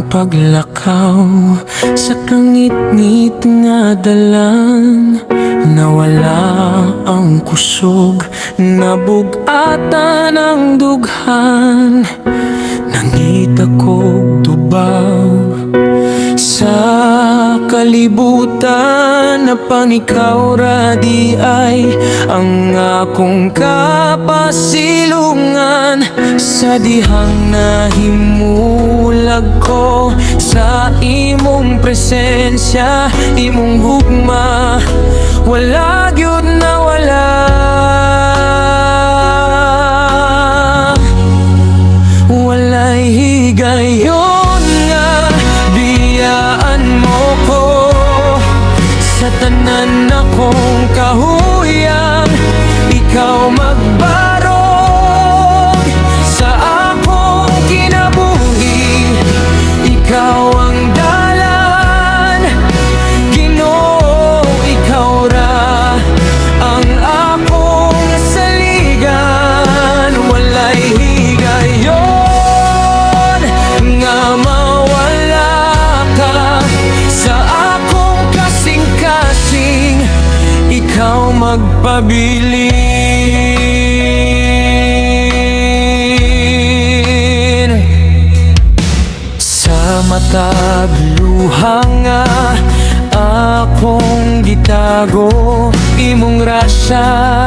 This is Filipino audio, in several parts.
paglakaw sa kangit-ngit nga dalan. Nawala ang kusog, nabugatan ang dughan. Nangita ko tubaw sa kalibutan, na panikaw ra di ay ang akong kapasilungan. Sa dihang nahimulag ko sa imong presensya, imong gugma, wala gyud na wala. Walay higayon nga biyaan mo ko sa tanan akong kahuyang. Ikaw magbarog sa akong kinabuhi, ikaw ang dalan, Ginoo, ikaw ra ang akong saligan. Walay higayon nga mawala ka sa akong kasing-kasing, ikaw magpabilin. Sa matag luha nga akong gitago, imong rasya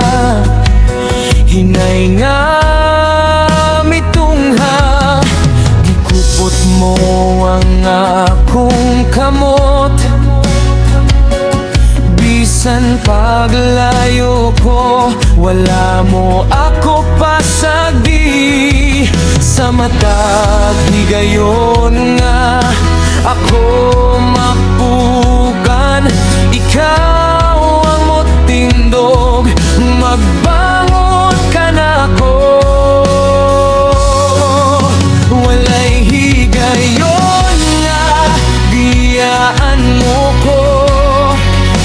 hinay nga mitungha. Gikupot mo ang akong kamot, bisan paglayo ko, wala mo ako pasagdi. Sa matag higayon nga ako mapugan, ikaw ang motindog, magbangon ka na ko. Walay higayon nga biyaan mo ko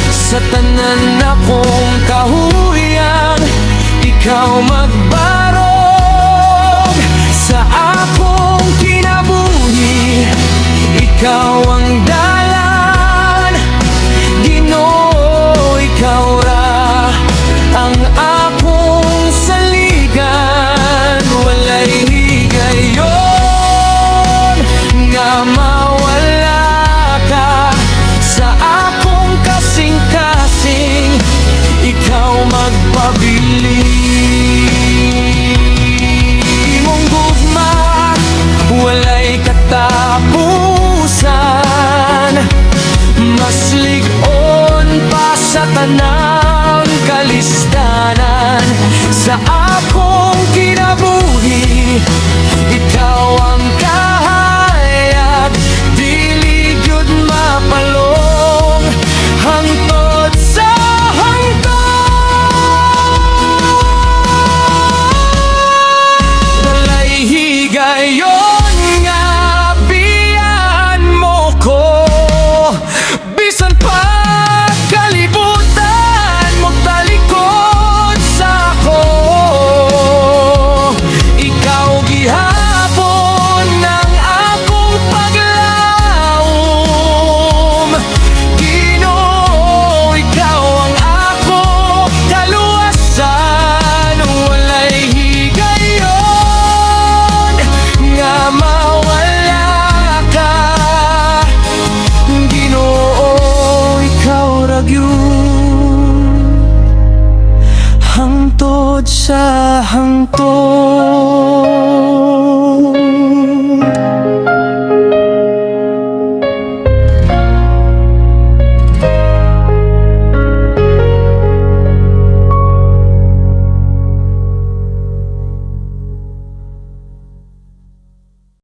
sa tanan akong kahuyang, ikaw magbarog sa akong kinabuhi, ikaw ang dalan, Ginoo, ikaw ra ang akong saligan. Walay higayon nga mawala ka sa akong kasing-kasing, ikaw magpabili. Imong gugma, walay katapusan, mas lig-on pa sa tanang kalistanan. Sa akong kinabuhi, ikaw ang kahayag, dili gyud mapalong hangtod sa hangtod. Walay higayon nga biyaan mo ko, bisan pa kalibutan magtalikod sa ako. Ikaw gihapon ng akong paglawom, Ginoo, ikaw ang ako kaluwasan. Walay higayon nga mawala ka, Ginoo, ikaw ra gyud, hangtod sa hangtod.